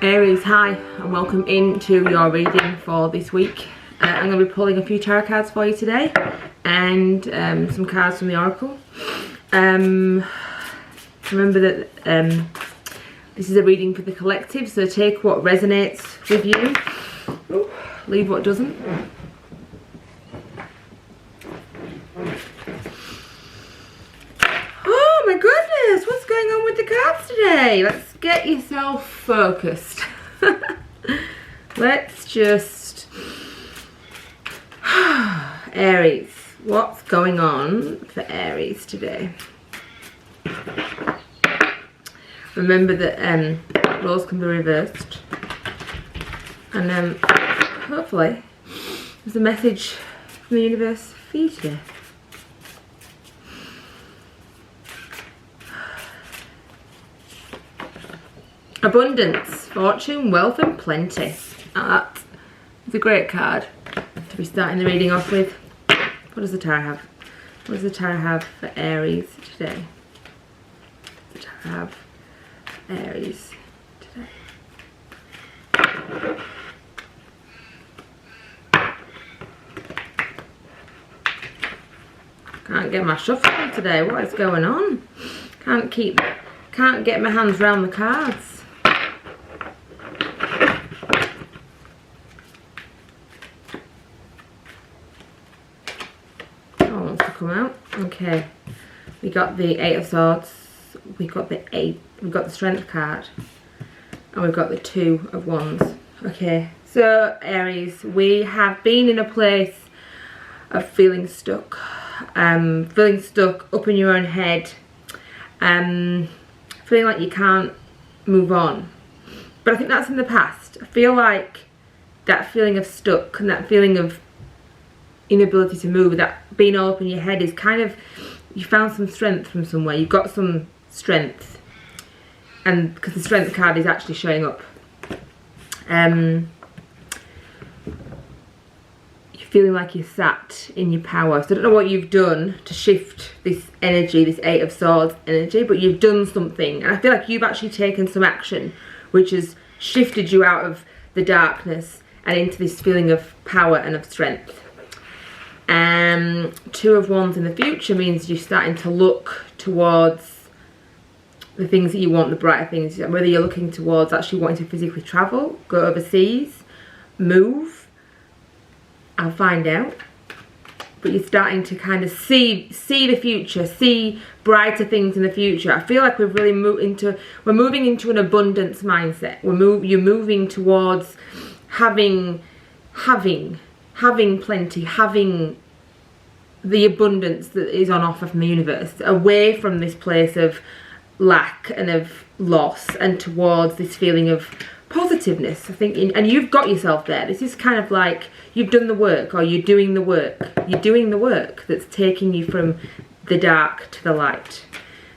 Aries, hi and welcome into your reading for this week. I'm going to be pulling a few tarot cards for you today and some cards from the Oracle. Remember that this is a reading for the collective, so take what resonates with you, leave what doesn't. Oh my goodness, what's going on with the cards today? Let's get yourself focused. Let's just... Aries, what's going on for Aries today? Remember that roles can be reversed, and hopefully there's a message from the universe for you today. Abundance, fortune, wealth and plenty. That is a great card to be starting the reading off with. What does the tarot have? What does the tarot have for Aries today? What does the tarot have for Aries today? Can't get my shuffle today. What is going on? Can't get my hands around the cards. Come out. Okay, we got the Eight of Swords, we got the Strength card, and we've got the Two of Wands. Okay, so Aries, we have been in a place of feeling stuck up in your own head, feeling like you can't move on. But I think that's in the past. I feel like that feeling of stuck and that feeling of inability to move, that being all up in your head, is kind of, you found some strength from somewhere. You've got some strength, and because the Strength card is actually showing up, you're feeling like you're sat in your power. So I don't know what you've done to shift this energy, this Eight of Swords energy, but you've done something, and I feel like you've actually taken some action which has shifted you out of the darkness and into this feeling of power and of strength. Two of Wands in the future means you're starting to look towards the things that you want, the brighter things. Whether you're looking towards actually wanting to physically travel, go overseas, move, I'll find out. But you're starting to kind of see the future, see brighter things in the future. I feel like we've really we're moving into an abundance mindset. You're moving towards having plenty, having the abundance that is on offer from the universe, away from this place of lack and of loss and towards this feeling of positiveness, I think. And you've got yourself there. This is kind of like you've done the work, or you're doing the work. You're doing the work that's taking you from the dark to the light.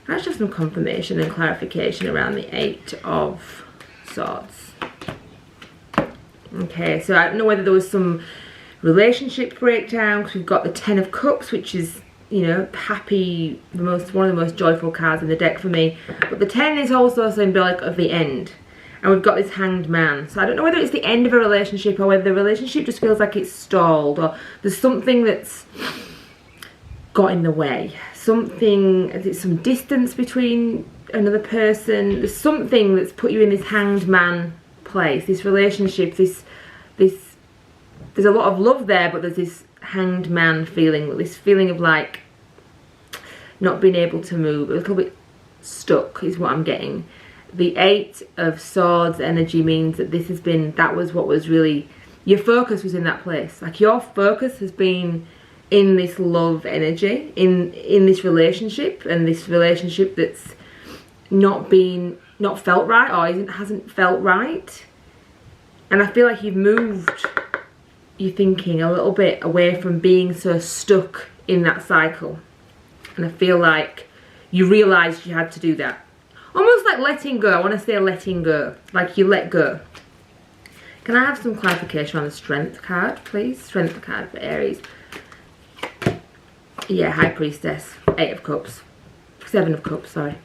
Let's have some confirmation and clarification around the Eight of Swords. Okay, so I don't know whether there was some relationship breakdown, because we've got the Ten of Cups, which is, you know, happy, one of the most joyful cards in the deck for me. But the 10 is also symbolic of the end, and we've got this Hanged Man. So I don't know whether it's the end of a relationship, or whether the relationship just feels like it's stalled, or there's something that's got in the way. There's some distance between another person. There's something that's put you in this Hanged Man place, this relationship, there's a lot of love there, but there's this Hanged Man feeling, this feeling of like not being able to move, a little bit stuck is what I'm getting. The Eight of Swords energy means that that was what was really, your focus was in that place. Like your focus has been in this love energy, in this relationship, and this relationship that's not felt right, or hasn't felt right. And I feel like you've moved your thinking a little bit away from being so stuck in that cycle. And I feel like you realised you had to do that. Almost like letting go. I want to say letting go. Like you let go. Can I have some clarification on the Strength card, please? Strength card for Aries. Yeah, High Priestess. Eight of Cups. Seven of Cups, sorry.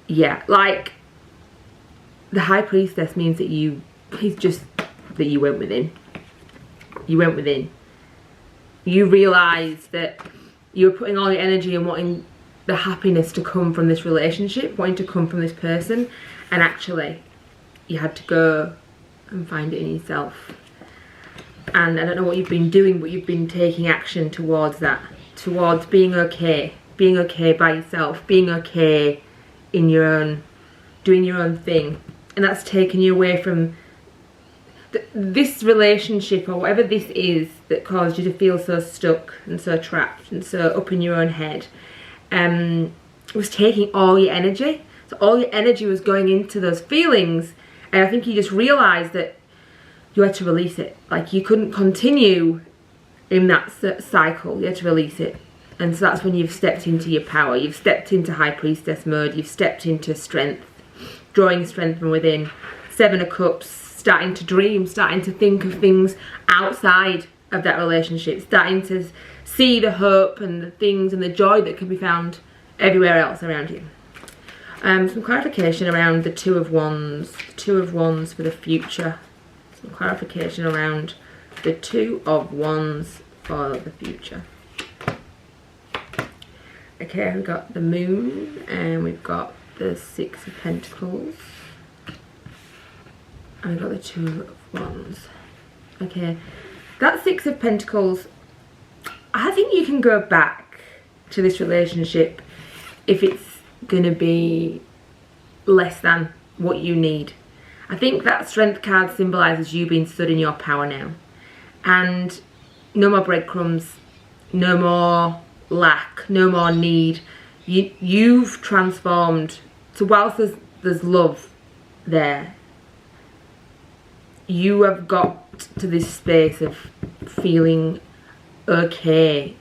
Yeah, like the High Priestess means that it's just that you went within. You went within. You realised that you were putting all your energy and wanting the happiness to come from this relationship, wanting to come from this person, and actually you had to go and find it in yourself. And I don't know what you've been doing, but you've been taking action towards that, towards being okay by yourself, being okay in your own, doing your own thing. And that's taken you away from this relationship or whatever this is that caused you to feel so stuck and so trapped and so up in your own head. Was taking all your energy. So all your energy was going into those feelings, and I think you just realised that you had to release it. Like, you couldn't continue in that cycle. You had to release it. And so that's when you've stepped into your power. You've stepped into High Priestess mode. You've stepped into strength, drawing strength from within. 7 of Cups, starting to dream, starting to think of things outside of that relationship, starting to see the hope and the things and the joy that can be found everywhere else around you. Some clarification around the 2 of Wands. The 2 of Wands for the future. Some clarification around the 2 of Wands for the future. Okay, we've got the Moon and we've got the 6 of Pentacles. And we've got the 2 of Wands. Okay, that 6 of Pentacles, I think you can go back to this relationship if it's going to be less than what you need. I think that Strength card symbolises you being stood in your power now. And no more breadcrumbs, no more lack, no more need. You've transformed. So whilst there's love there, you have got to this space of feeling okay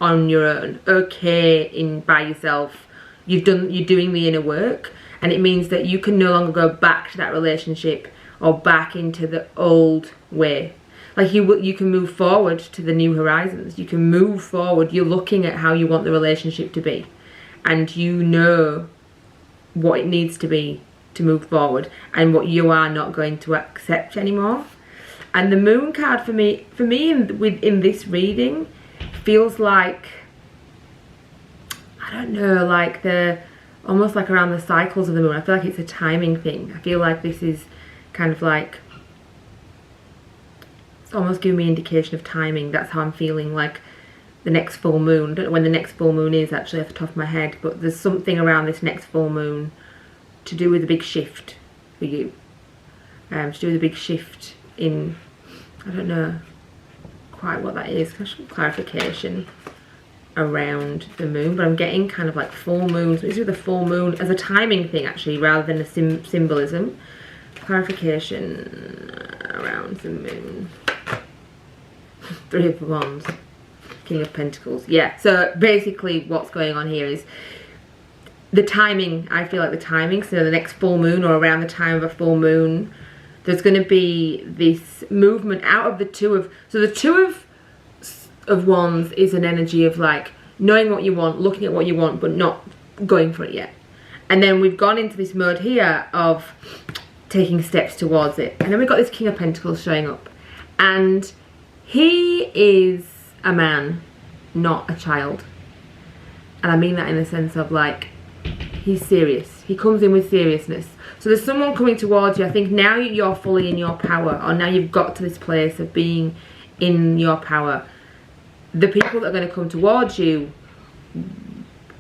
on your own, okay by yourself. You're doing the inner work, and it means that you can no longer go back to that relationship or back into the old way. Like, you can move forward to the new horizons. You can move forward. You're looking at how you want the relationship to be, and you know what it needs to be to move forward and what you are not going to accept anymore. And the Moon card for me in this reading feels like, I don't know, like almost like around the cycles of the moon. I feel like it's a timing thing. I feel like this is kind of like, it's almost giving me an indication of timing. That's how I'm feeling, like the next full moon. I don't know when the next full moon is actually off the top of my head, but there's something around this next full moon to do with a big shift for you. To do with a big shift in, I don't know quite what that is. Some clarification around the moon, but I'm getting kind of like full moons. This is with a full moon as a timing thing actually, rather than a symbolism. Clarification around the moon. 3 of Wands, King of Pentacles. Yeah, so basically what's going on here is the timing. I feel like the timing, so the next full moon or around the time of a full moon, there's going to be this movement out of the 2 of, so the 2 of Wands is an energy of like knowing what you want, looking at what you want, but not going for it yet. And then we've gone into this mode here of taking steps towards it. And then we've got this King of Pentacles showing up, and he is a man, not a child. And I mean that in the sense of like, he's serious. He comes in with seriousness. So there's someone coming towards you. I think now you're fully in your power, or now you've got to this place of being in your power. The people that are going to come towards you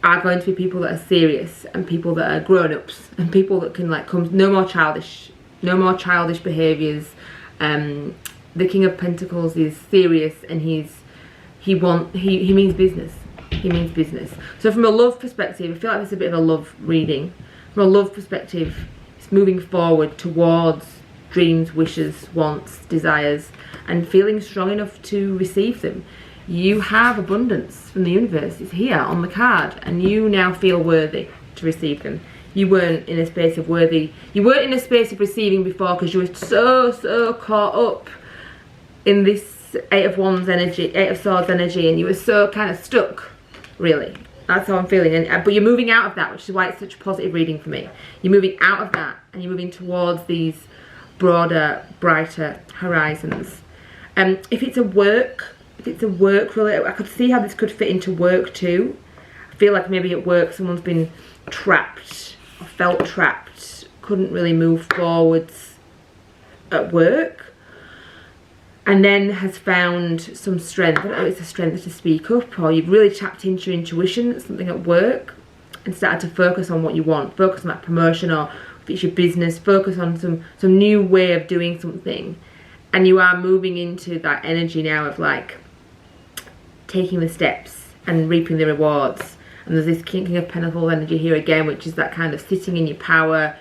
are going to be people that are serious, and people that are grown-ups, and people that can like come, no more childish behaviours. The King of Pentacles is serious, and he means business. He means business. So from a love perspective, I feel like this is a bit of a love reading. From a love perspective, it's moving forward towards dreams, wishes, wants, desires, and feeling strong enough to receive them. You have abundance from the universe. It's here on the card, and you now feel worthy to receive them. You weren't in a space of worthy. You weren't in a space of receiving before because you were so caught up in this 8 of Wands energy, 8 of Swords energy, and you were so kind of stuck, really. That's how I'm feeling. And, but you're moving out of that, which is why it's such a positive reading for me. You're moving out of that and you're moving towards these broader, brighter horizons. If it's a work related, I could see how this could fit into work too. I feel like maybe at work someone's been trapped or felt trapped, couldn't really move forwards at work, and then has found some strength. I don't know if it's a strength to speak up, or you've really tapped into your intuition, something at work, and started to focus on what you want. Focus on that promotion, or if it's your business, focus on some new way of doing something. And you are moving into that energy now of like taking the steps and reaping the rewards. And there's this King of Pentacles energy here again, which is that kind of sitting in your power,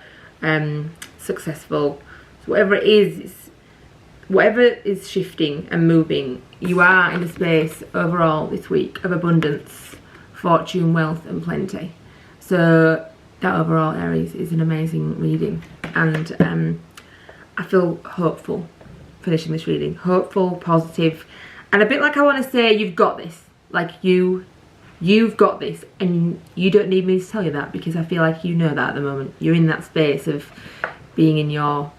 successful. So whatever is shifting and moving, you are in a space overall this week of abundance, fortune, wealth and plenty. So that overall, Aries, is an amazing reading. And I feel hopeful finishing this reading. Hopeful, positive, and a bit like I want to say, you've got this. Like you've got this, and you don't need me to tell you that, because I feel like you know that at the moment. You're in that space of being in your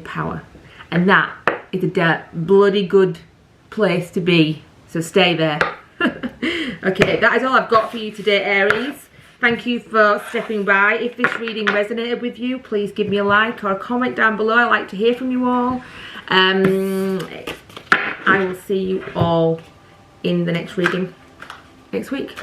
power. And that is a bloody good place to be. So stay there. Okay, that is all I've got for you today, Aries. Thank you for stepping by. If this reading resonated with you, please give me a like or a comment down below. I like to hear from you all. I will see you all in the next reading next week.